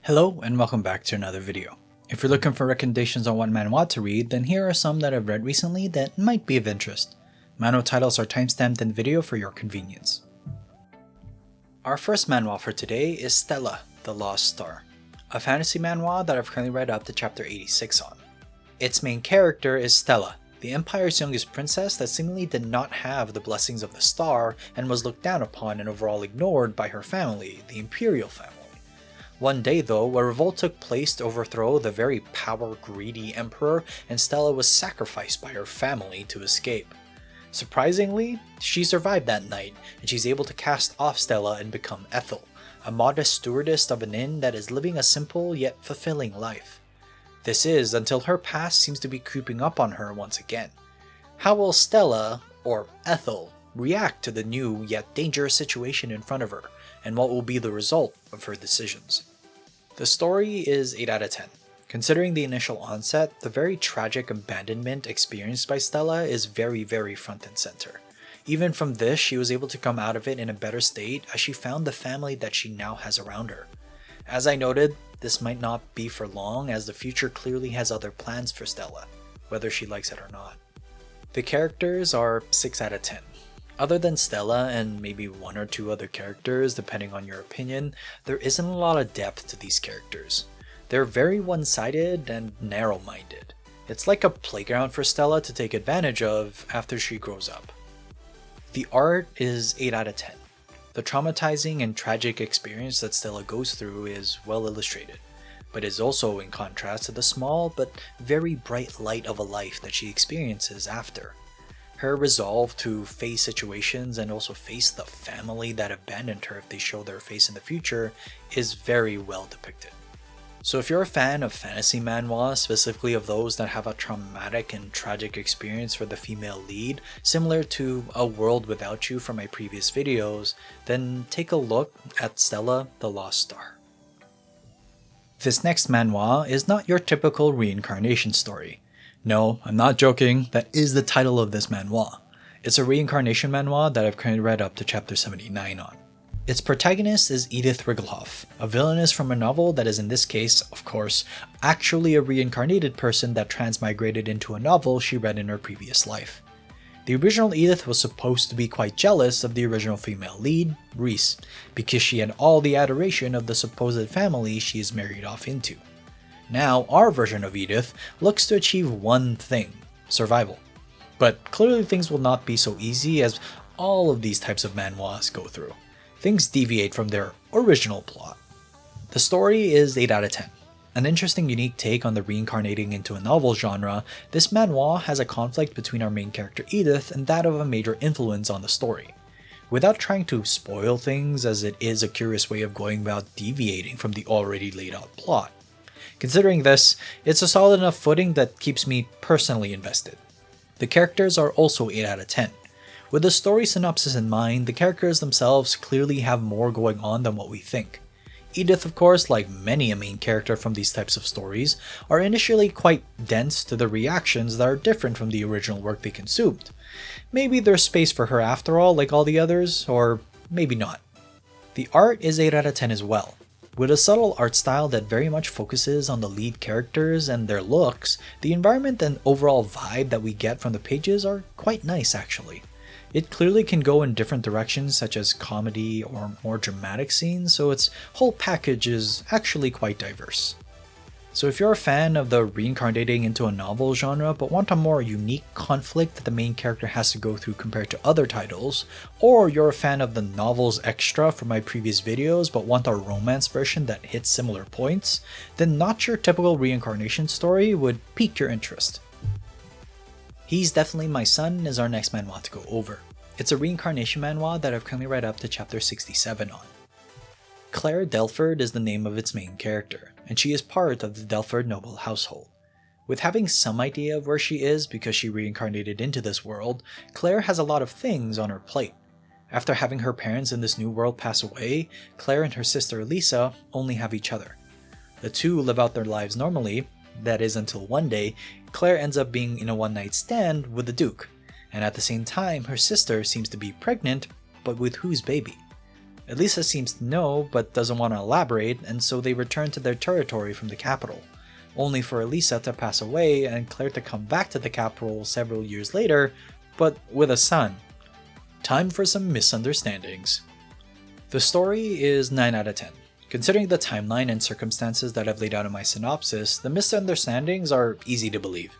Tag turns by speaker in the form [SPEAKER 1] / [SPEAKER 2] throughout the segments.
[SPEAKER 1] Hello and welcome back to another video. If you're looking for recommendations on what manhwa to read, then here are some that I've read recently that might be of interest. Manhwa titles are timestamped in the video for your convenience. Our first manhwa for today is Stella, the Lost Star, a fantasy manhwa that I've currently read up to chapter 86 on. Its main character is Stella, the Empire's youngest princess that seemingly did not have the blessings of the star and was looked down upon and overall ignored by her family, the Imperial family. One day though, a revolt took place to overthrow the very power-greedy emperor, and Stella was sacrificed by her family to escape. Surprisingly, she survived that night, and she's able to cast off Stella and become Ethel, a modest stewardess of an inn that is living a simple yet fulfilling life. This is until her past seems to be creeping up on her once again. How will Stella, or Ethel, react to the new yet dangerous situation in front of her, and what will be the result of her decisions? The story is 8 out of 10. Considering the initial onset, the very tragic abandonment experienced by Stella is very front and center. Even from this, she was able to come out of it in a better state as she found the family that she now has around her. As I noted, this might not be for long as the future clearly has other plans for Stella, whether she likes it or not. The characters are 6 out of 10. Other than Stella and maybe one or two other characters depending on your opinion, there isn't a lot of depth to these characters. They're very one-sided and narrow-minded. It's like a playground for Stella to take advantage of after she grows up. The art is 8 out of 10. The traumatizing and tragic experience that Stella goes through is well illustrated, but is also in contrast to the small but very bright light of a life that she experiences after. Her resolve to face situations and also face the family that abandoned her if they show their face in the future is very well depicted. So if you're a fan of fantasy manhwa, specifically of those that have a traumatic and tragic experience for the female lead, similar to A World Without You from my previous videos, then take a look at Stella, the Lost Star. This next manhwa is not your typical reincarnation story. No, I'm not joking, that is the title of this manhwa. It's a reincarnation manhwa that I've currently read up to chapter 79 on. Its protagonist is Edith Rigglehoff, a villainess from a novel that is in this case, of course, actually a reincarnated person that transmigrated into a novel she read in her previous life. The original Edith was supposed to be quite jealous of the original female lead, Reese, because she had all the adoration of the supposed family she is married off into. Now, our version of Edith looks to achieve one thing, survival. But clearly things will not be so easy as all of these types of manhwas go through. Things deviate from their original plot. The story is 8 out of 10. An interesting unique take on the reincarnating into a novel genre, this manhwa has a conflict between our main character Edith and that of a major influence on the story. Without trying to spoil things, as it is a curious way of going about deviating from the already laid out plot. Considering this, it's a solid enough footing that keeps me personally invested. The characters are also 8 out of 10. With the story synopsis in mind, the characters themselves clearly have more going on than what we think. Edith, of course, like many a main character from these types of stories, are initially quite dense to the reactions that are different from the original work they consumed. Maybe there's space for her after all, like all the others, or maybe not. The art is 8 out of 10 as well. With a subtle art style that very much focuses on the lead characters and their looks, the environment and overall vibe that we get from the pages are quite nice actually. It clearly can go in different directions such as comedy or more dramatic scenes, so its whole package is actually quite diverse. So if you're a fan of the reincarnating into a novel genre but want a more unique conflict that the main character has to go through compared to other titles, or you're a fan of the novels extra from my previous videos but want a romance version that hits similar points, then Not Your Typical Reincarnation Story would pique your interest. He's Definitely My Son is our next manhwa to go over. It's a reincarnation manhwa that I've currently read up to chapter 67 on. Claire Delford is the name of its main character, and she is part of the Delford noble household. With having some idea of where she is because she reincarnated into this world, Claire has a lot of things on her plate. After having her parents in this new world pass away, Claire and her sister Lisa only have each other. The two live out their lives normally, that is until one day, Claire ends up being in a one-night stand with the Duke, and at the same time her sister seems to be pregnant, but with whose baby? Elisa seems to know but doesn't want to elaborate, and so they return to their territory from the capital, only for Elisa to pass away and Claire to come back to the capital several years later, but with a son. Time for some misunderstandings. The story is 9 out of 10. Considering the timeline and circumstances that I've laid out in my synopsis, the misunderstandings are easy to believe.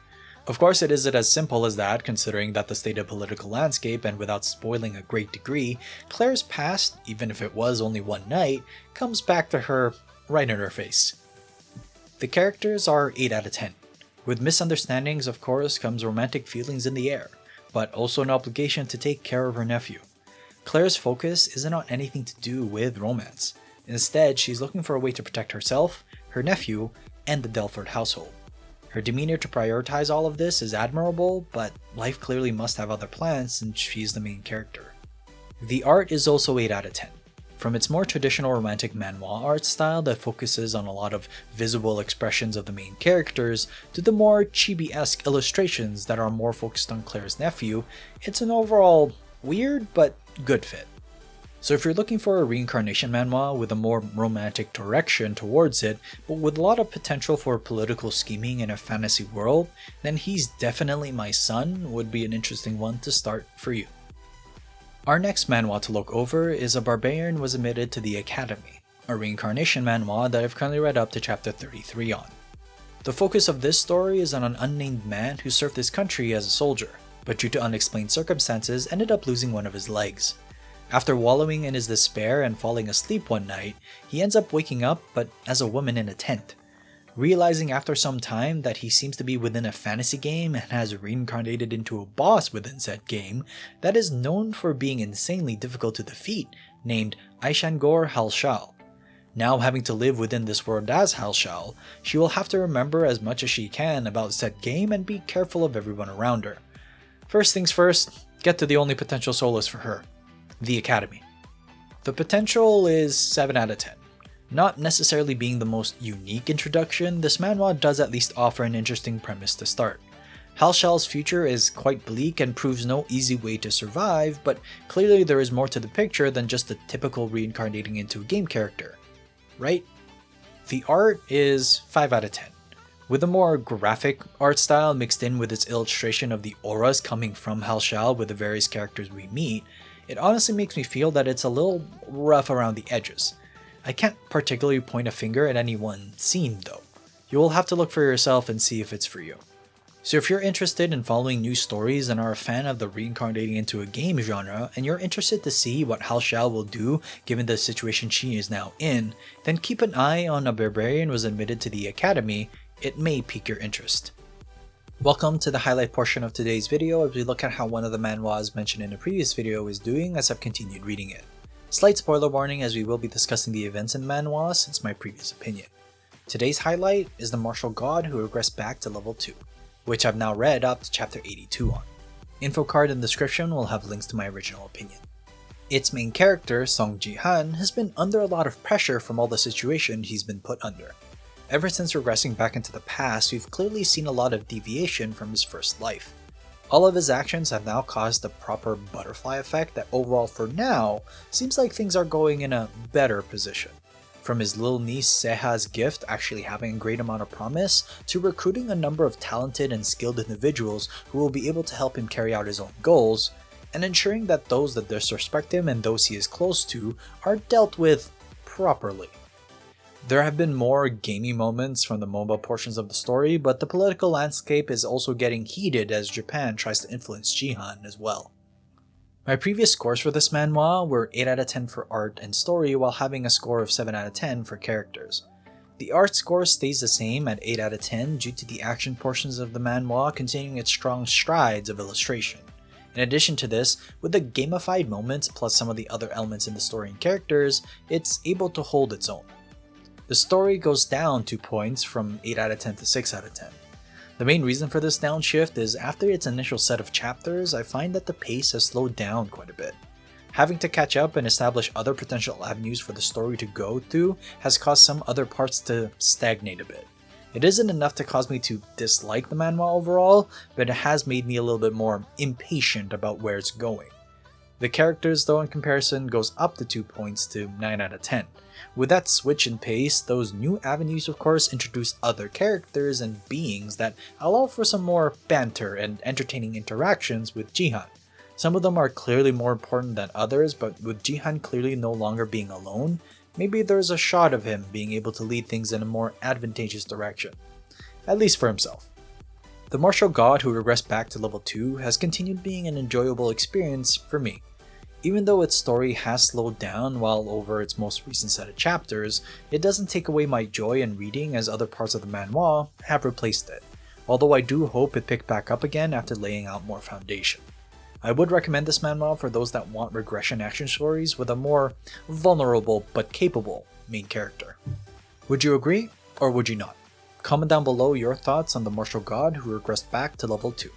[SPEAKER 1] Of course, it isn't as simple as that, considering that the state of political landscape, and without spoiling a great degree, Claire's past, even if it was only one night, comes back to her right in her face. The characters are 8 out of 10. With misunderstandings, of course, comes romantic feelings in the air, but also an obligation to take care of her nephew. Claire's focus isn't on anything to do with romance. Instead, she's looking for a way to protect herself, her nephew, and the Delford household. Her demeanor to prioritize all of this is admirable, but life clearly must have other plans since she's the main character. The art is also 8 out of 10. From its more traditional romantic manhwa art style that focuses on a lot of visible expressions of the main characters, to the more chibi-esque illustrations that are more focused on Claire's nephew, it's an overall weird but good fit. So if you're looking for a reincarnation manhwa with a more romantic direction towards it, but with a lot of potential for political scheming in a fantasy world, then He's Definitely My Son would be an interesting one to start for you. Our next manhwa to look over is A Barbarian Was Admitted to the Academy, a reincarnation manhwa that I've currently read up to chapter 33 on. The focus of this story is on an unnamed man who served his country as a soldier, but due to unexplained circumstances ended up losing one of his legs. After wallowing in his despair and falling asleep one night, he ends up waking up but as a woman in a tent. Realizing after some time that he seems to be within a fantasy game and has reincarnated into a boss within said game that is known for being insanely difficult to defeat, named Aishangor Halshal. Now having to live within this world as Halshal, she will have to remember as much as she can about said game and be careful of everyone around her. First things first, get to the only potential solace for her. The Academy. The potential is 7 out of 10. Not necessarily being the most unique introduction, this manhwa does at least offer an interesting premise to start. Halshal's future is quite bleak and proves no easy way to survive, but clearly there is more to the picture than just the typical reincarnating into a game character. Right? The art is 5 out of 10. With a more graphic art style mixed in with its illustration of the auras coming from Halshal with the various characters we meet, it honestly makes me feel that it's a little rough around the edges. I can't particularly point a finger at any one scene though. You will have to look for yourself and see if it's for you. So if you're interested in following new stories and are a fan of the reincarnating into a game genre, and you're interested to see what Halshal will do given the situation she is now in, then keep an eye on A Barbarian Was Admitted to the Academy. It may pique your interest. Welcome to the highlight portion of today's video as we look at how one of the manhwas mentioned in a previous video is doing as I've continued reading it. Slight spoiler warning as we will be discussing the events in manhwa since my previous opinion. Today's highlight is the martial god who regressed back to level 2, which I've now read up to chapter 82 on. Info card in the description will have links to my original opinion. Its main character, Song Ji-han, has been under a lot of pressure from all the situation he's been put under. Ever since regressing back into the past, we've clearly seen a lot of deviation from his first life. All of his actions have now caused the proper butterfly effect that overall for now, seems like things are going in a better position. From his little niece Seha's gift actually having a great amount of promise, to recruiting a number of talented and skilled individuals who will be able to help him carry out his own goals, and ensuring that those that disrespect him and those he is close to are dealt with properly. There have been more gamey moments from the MOBA portions of the story, but the political landscape is also getting heated as Japan tries to influence Jihan as well. My previous scores for this manhwa were 8 out of 10 for art and story while having a score of 7 out of 10 for characters. The art score stays the same at 8 out of 10 due to the action portions of the manhwa continuing its strong strides of illustration. In addition to this, with the gamified moments plus some of the other elements in the story and characters, it's able to hold its own. The story goes down 2 points from 8 out of 10 to 6 out of 10. The main reason for this downshift is after its initial set of chapters, I find that the pace has slowed down quite a bit. Having to catch up and establish other potential avenues for the story to go through has caused some other parts to stagnate a bit. It isn't enough to cause me to dislike the manhwa overall, but it has made me a little bit more impatient about where it's going. The characters, though, in comparison goes up to 2 points to 9 out of 10. With that switch in pace, those new avenues of course introduce other characters and beings that allow for some more banter and entertaining interactions with Jihan. Some of them are clearly more important than others, but with Jihan clearly no longer being alone, maybe there's a shot of him being able to lead things in a more advantageous direction. At least for himself. The martial god who regressed back to level 2 has continued being an enjoyable experience for me. Even though its story has slowed down while over its most recent set of chapters, it doesn't take away my joy in reading as other parts of the manhwa have replaced it, although I do hope it picked back up again after laying out more foundation. I would recommend this manhwa for those that want regression action stories with a more vulnerable but capable main character. Would you agree, or would you not? Comment down below your thoughts on the martial god who regressed back to level 2.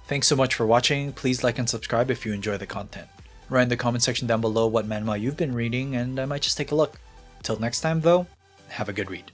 [SPEAKER 1] Thanks so much for watching. Please like and subscribe if you enjoy the content. Write in the comment section down below what manhwa you've been reading and I might just take a look. Till next time though, have a good read.